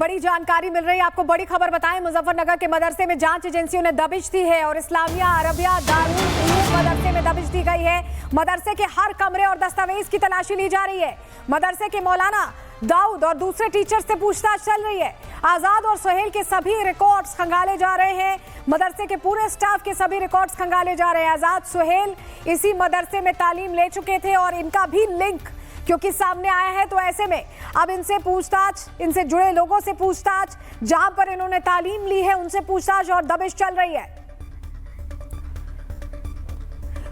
बड़ी जानकारी मिल रही है आपको। बड़ी खबर बताएं, मुजफ्फरनगर के मदरसे में जांच एजेंसियों ने दबिश दी है और इस्लामिया अरबिया दारुल उलूम मदरसे में दबिश दी गई है। मदरसे के हर कमरे और दस्तावेज की तलाशी ली जा रही है। मदरसे के मौलाना दाऊद और दूसरे टीचर से पूछताछ चल रही है। आजाद और सुहेल के सभी रिकॉर्ड्स खंगाले जा रहे हैं। मदरसे के पूरे स्टाफ के सभी रिकॉर्ड्स खंगाले जा रहे हैं। आजाद सुहेल इसी मदरसे में तालीम ले चुके थे और इनका भी लिंक क्योंकि सामने आया है, तो ऐसे में अब इनसे पूछताछ, इनसे जुड़े लोगों से पूछताछ, जहां पर इन्होंने तालीम ली है उनसे पूछताछ और दबिश चल रही है।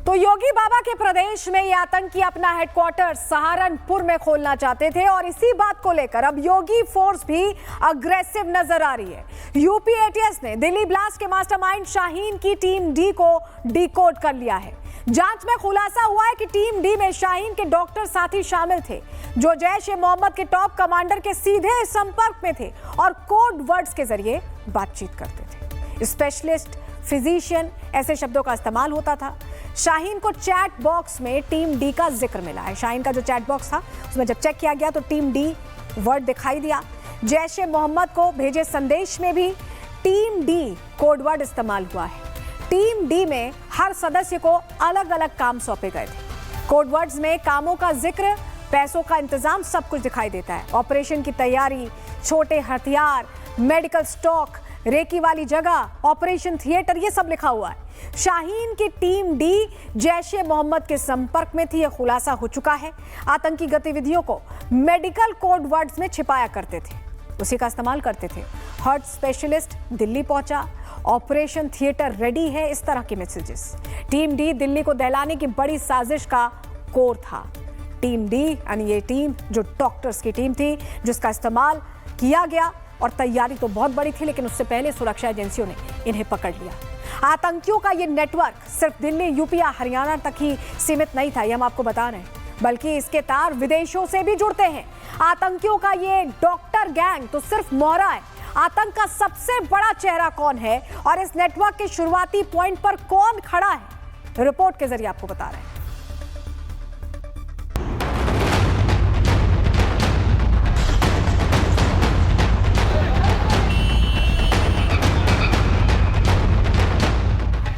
तो योगी बाबा के प्रदेश में ये आतंकी अपना हेडक्वार्टर सहारनपुर में खोलना चाहते थे और इसी बात को लेकर अब योगी फोर्स भी अग्रेसिव नजर आ रही है। यूपी एटीएस ने दिल्ली ब्लास्ट के मास्टरमाइंड शाहीन की टीम डी को डिकोड कर लिया है। जांच में खुलासा हुआ है कि टीम डी में शाहीन के डॉक्टर साथी शामिल थे जो जैश-ए-मोहम्मद के टॉप कमांडर के सीधे संपर्क में थे और कोड वर्ड्स के जरिए बातचीत करते थे। स्पेशलिस्ट, फिजिशियन, ऐसे शब्दों का इस्तेमाल होता था। शाहीन को चैट बॉक्स में टीम डी का जिक्र मिला है। शाहीन का जो चैट बॉक्स था उसमें जब चेक किया गया तो टीम डी वर्ड दिखाई दिया। जैश-ए-मोहम्मद को भेजे संदेश में भी टीम डी कोड वर्ड इस्तेमाल हुआ है। टीम डी में हर सदस्य को अलग अलग काम सौंपे गए थे। कोड वर्ड्स में कामों का जिक्र, पैसों का इंतजाम, सब कुछ दिखाई देता है। ऑपरेशन की तैयारी, छोटे हथियार, मेडिकल स्टॉक, रेकी वाली जगह, ऑपरेशन थिएटर, ये सब लिखा हुआ है। शाहीन की टीम डी जैश-ए-मोहम्मद के संपर्क में थी, यह खुलासा हो चुका है। आतंकी गतिविधियों को मेडिकल कोड वर्ड्स में छिपाया करते थे, उसी का इस्तेमाल करते थे। हार्ट स्पेशलिस्ट दिल्ली पहुंचा, ऑपरेशन थिएटर रेडी है, इस तरह के मैसेजेस। टीम डी दिल्ली को दहलाने की बड़ी साजिश का कोर था। टीम डी यानी ये टीम जो डॉक्टर्स की टीम थी जिसका इस्तेमाल किया गया, और तैयारी तो बहुत बड़ी थी लेकिन उससे पहले सुरक्षा एजेंसियों ने इन्हें पकड़ लिया। आतंकियों का ये नेटवर्क सिर्फ दिल्ली, यूपी या हरियाणा तक ही सीमित नहीं था, ये हम आपको बता रहे हैं, बल्कि इसके तार विदेशों से भी जुड़ते हैं। आतंकियों का ये डॉक्टर गैंग तो सिर्फ मोहरा है। आतंक का सबसे बड़ा चेहरा कौन है और इस नेटवर्क के शुरुआती पॉइंट पर कौन खड़ा है, रिपोर्ट के जरिए आपको बता रहे हैं।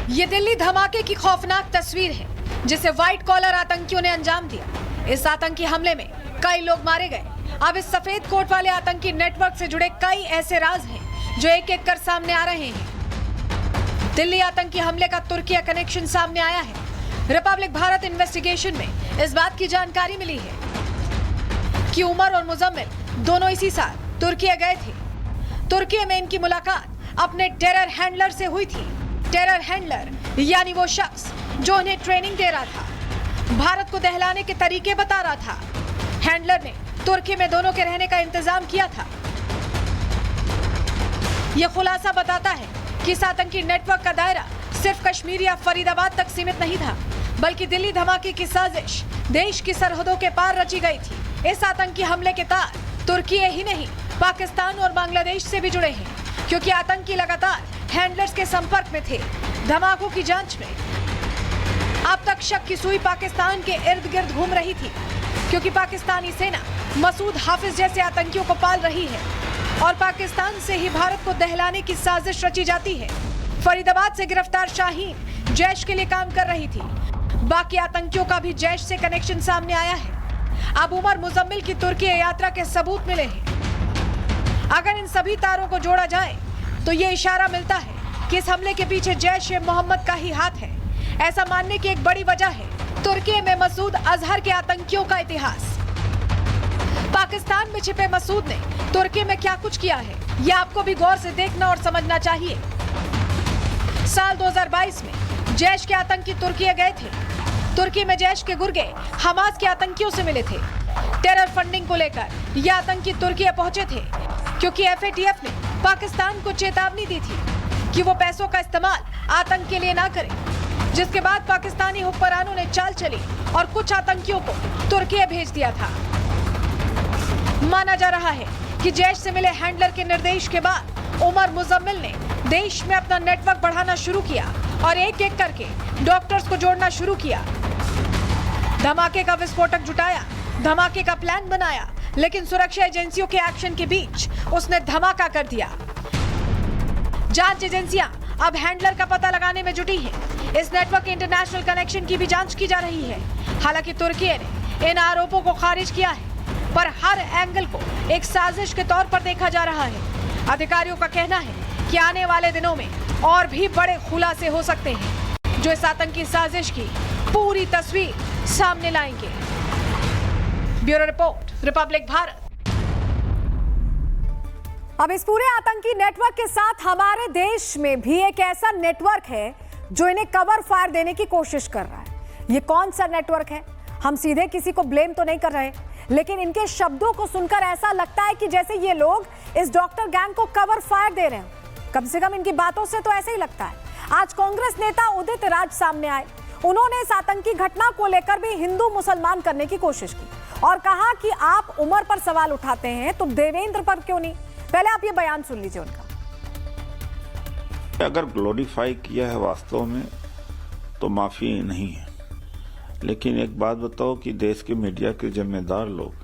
ये दिल्ली धमाके की खौफनाक तस्वीर है जिसे व्हाइट कॉलर आतंकियों ने अंजाम दिया। इस आतंकी हमले में कई लोग मारे गए। अब इस सफेद कोट वाले आतंकी नेटवर्क से जुड़े कई ऐसे राज हैं जो एक एक कर सामने आ रहे हैं। दिल्ली आतंकी हमले का तुर्की कनेक्शन सामने आया है। रिपब्लिक भारत इन्वेस्टिगेशन में इस बात की जानकारी मिली है कि उमर और मुजम्मिल दोनों इसी साल तुर्की गए थे। तुर्की में इनकी मुलाकात अपने टेरर हैंडलर से हुई थी। टेरर हैंडलर यानी वो शख्स जो उन्हें ट्रेनिंग दे रहा था, भारत को दहलाने के तरीके बता रहा था। हैंडलर ने तुर्की में दोनों के रहने का इंतजाम किया था। यह खुलासा बताता है कि इस आतंकी नेटवर्क का दायरा सिर्फ कश्मीर या फरीदाबाद तक सीमित नहीं था, बल्कि दिल्ली धमाके की साजिश देश की सरहदों के पार रची गई थी। इस आतंकी हमले के तार तुर्की ही नहीं, पाकिस्तान और बांग्लादेश से भी जुड़े हैं, क्योंकि आतंकी लगातार हैंडलर्स के संपर्क में थे। धमाकों की जांच में अब तक शक की सुई पाकिस्तान के इर्द गिर्द घूम रही थी, क्योंकि पाकिस्तानी सेना मसूद हाफिज जैसे आतंकियों को पाल रही है और पाकिस्तान से ही भारत को दहलाने की साजिश रची जाती है। फरीदाबाद से गिरफ्तार शाहीन जैश के लिए काम कर रही थी। बाकी आतंकियों का भी जैश से कनेक्शन सामने आया है। अब उमर मुजम्मिल की तुर्की यात्रा के सबूत मिले हैं। अगर इन सभी तारों को जोड़ा जाए तो ये इशारा मिलता है कि इस हमले के पीछे जैश-ए-मोहम्मद का ही हाथ है। ऐसा मानने की एक बड़ी वजह है तुर्की में मसूद अजहर के आतंकियों का इतिहास। पाकिस्तान में छिपे मसूद ने तुर्की में क्या कुछ किया है, यह आपको भी गौर से देखना और समझना चाहिए। साल 2022 में जैश के आतंकी तुर्की गए थे। तुर्की में जैश के गुर्गे हमास के आतंकियों से मिले थे। टेरर फंडिंग को लेकर यह आतंकी तुर्की पहुंचे थे, क्योंकि FATF ने पाकिस्तान को चेतावनी दी थी कि वो पैसों का इस्तेमाल आतंक के लिए ना करे, जिसके बाद पाकिस्तानी हुक्मरानों ने चाल चली और कुछ आतंकियों को तुर्की भेज दिया था। माना जा रहा है कि जैश से मिले हैंडलर के निर्देश के बाद उमर मुजम्मिल ने देश में अपना नेटवर्क बढ़ाना शुरू किया और एक एक करके डॉक्टर्स को जोड़ना शुरू किया। धमाके का विस्फोटक जुटाया, धमाके का प्लान बनाया, लेकिन सुरक्षा एजेंसियों के एक्शन के बीच उसने धमाका कर दिया। जांच एजेंसियां अब हैंडलर का पता लगाने में जुटी हैं। इस नेटवर्क के इंटरनेशनल कनेक्शन की भी जांच की जा रही है। हालांकि तुर्की ने इन आरोपों को खारिज किया है, पर हर एंगल को एक साजिश के तौर पर देखा जा रहा है। अधिकारियों का कहना है कि आने वाले दिनों में और भी बड़े खुलासे हो सकते हैं, जो इस आतंकी साजिश की पूरी तस्वीर सामने लाएंगे। Bureau report, Republic Bharat. अब इस पूरे आतंकी नेटवर्क के साथ हमारे देश में भी एक ऐसा नेटवर्क है जो इन्हें कवर फायर देने की कोशिश कर रहा है। ये कौन सा नेटवर्क है? हम सीधे किसी को ब्लेम तो नहीं कर रहे, लेकिन इनके शब्दों को सुनकर ऐसा लगता है कि जैसे ये लोग इस डॉक्टर गैंग को कवर फायर दे रहे हैं। कम से कम इनकी बातों से तो ऐसे ही लगता है। आज कांग्रेस नेता उदित राज सामने आए। उन्होंने इस आतंकी घटना को लेकर भी हिंदू मुसलमान करने की कोशिश की और कहा कि आप उमर पर सवाल उठाते हैं तो देवेंद्र पर क्यों नहीं। पहले आप ये बयान सुन लीजिए उनका। अगर ग्लोरीफाई किया है वास्तव में तो माफी नहीं है, लेकिन एक बात बताओ कि देश के मीडिया के जिम्मेदार लोग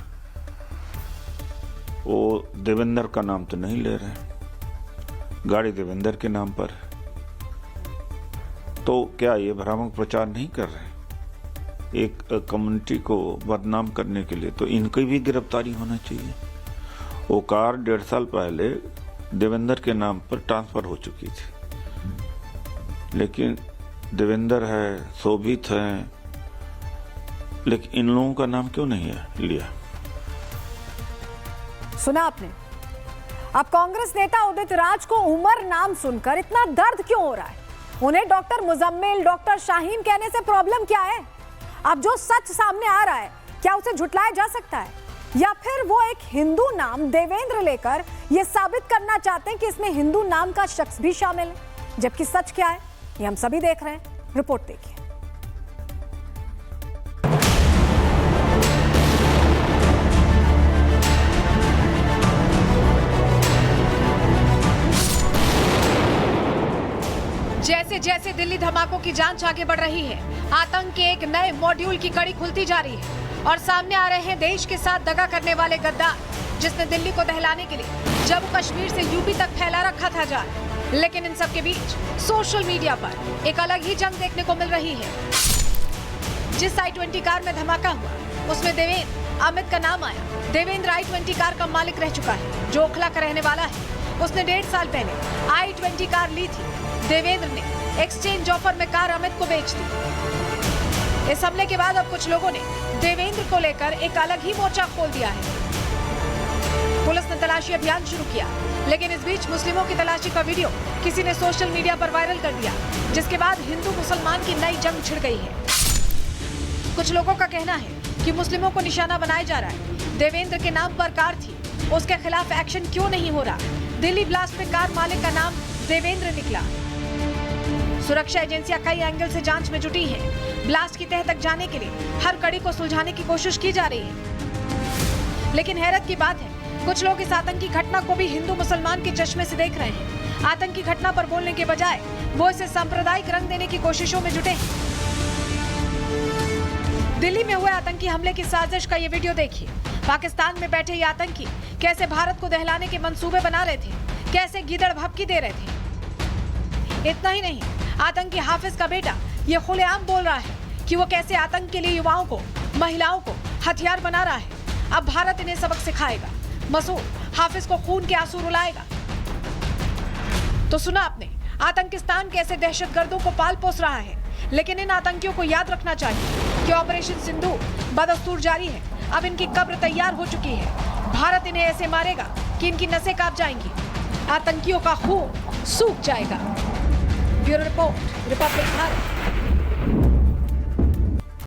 वो देवेंद्र का नाम तो नहीं ले रहे, गाड़ी देवेंद्र के नाम पर, तो क्या ये भ्रामक प्रचार नहीं कर रहे? एक कम्युनिटी को बदनाम करने के लिए तो इनकी भी गिरफ्तारी होना चाहिए। वो कार 1.5 साल पहले देवेंद्र के नाम पर ट्रांसफर हो चुकी थी, लेकिन देवेंद्र है, शोभित है, लेकिन इन लोगों का नाम क्यों नहीं है लिया? सुना आपने। अब कांग्रेस नेता उदित राज को उमर नाम सुनकर इतना दर्द क्यों हो रहा है? उन्हें डॉक्टर मुजम्मिल, डॉक्टर शाहीन कहने से प्रॉब्लम क्या है? अब जो सच सामने आ रहा है, क्या उसे झुटलाया जा सकता है? या फिर वो एक हिंदू नाम देवेंद्र लेकर ये साबित करना चाहते हैं कि इसमें हिंदू नाम का शख्स भी शामिल है? जबकि सच क्या है ये हम सभी देख रहे हैं। रिपोर्ट देखिए। जैसे जैसे दिल्ली धमाकों की जांच आगे बढ़ रही है, आतंक के एक नए मॉड्यूल की कड़ी खुलती जा रही है और सामने आ रहे हैं देश के साथ दगा करने वाले गद्दार, जिसने दिल्ली को दहलाने के लिए जम्मू कश्मीर से यूपी तक फैला रखा था जाल। लेकिन इन सब के बीच सोशल मीडिया पर एक अलग ही जंग देखने को मिल रही है। जिस i20 कार में धमाका हुआ उसमें देवेंद्र अमित का नाम आया। देवेंद्र i20 कार का मालिक रह चुका है, जो ओखला का रहने वाला है। उसने 1.5 साल पहले i20 कार ली थी। देवेंद्र ने एक्सचेंज ऑफर में कार अमित को बेच दी। इस हमले के बाद अब कुछ लोगों ने देवेंद्र को लेकर एक अलग ही मोर्चा खोल दिया है। पुलिस ने तलाशी अभियान शुरू किया, लेकिन इस बीच मुस्लिमों की तलाशी का वीडियो किसी ने सोशल मीडिया पर वायरल कर दिया, जिसके बाद हिंदू मुसलमान की नई जंग छिड़ गई है। कुछ लोगों का कहना है कि मुस्लिमों को निशाना बनाया जा रहा है। देवेंद्र के नाम पर कार थी, उसके खिलाफ एक्शन क्यों नहीं हो रहा? दिल्ली ब्लास्ट में कार मालिक का नाम देवेंद्र निकला। सुरक्षा एजेंसियां कई एंगल से जांच में जुटी हैं। ब्लास्ट की तह तक जाने के लिए हर कड़ी को सुलझाने की कोशिश की जा रही है। लेकिन हैरत की बात है, कुछ लोग इस आतंकी घटना को भी हिंदू मुसलमान के चश्मे से देख रहे हैं। आतंकी घटना पर बोलने के बजाय वो इसे सांप्रदायिक रंग देने की कोशिशों में जुटे हैं। दिल्ली में हुए आतंकी हमले की साजिश का ये वीडियो देखिए। पाकिस्तान में बैठे ये आतंकी कैसे भारत को दहलाने के मंसूबे बना रहे थे, कैसे गीदड़ भभकी दे रहे थे। इतना ही नहीं, आतंकी हाफिज का बेटा ये खुलेआम बोल रहा है कि वो कैसे आतंक के लिए युवाओं को, महिलाओं को हथियार बना रहा है। अब भारत इन्हें सबक सिखाएगा। मसूद हाफिज को खून के आंसू रुलाएगा। तो सुना आपने, आतंकिस्तान कैसे दहशतगर्दों को पाल पोस रहा है। लेकिन इन आतंकियों को याद रखना चाहिए कि ऑपरेशन सिंदूर बदस्तूर जारी है। अब इनकी कब्र तैयार हो चुकी है। भारत इन्हें ऐसे मारेगा कि इनकी नसें कांप जाएंगी, आतंकियों का खून सूख जाएगा। Bureau report, Republic Bharat.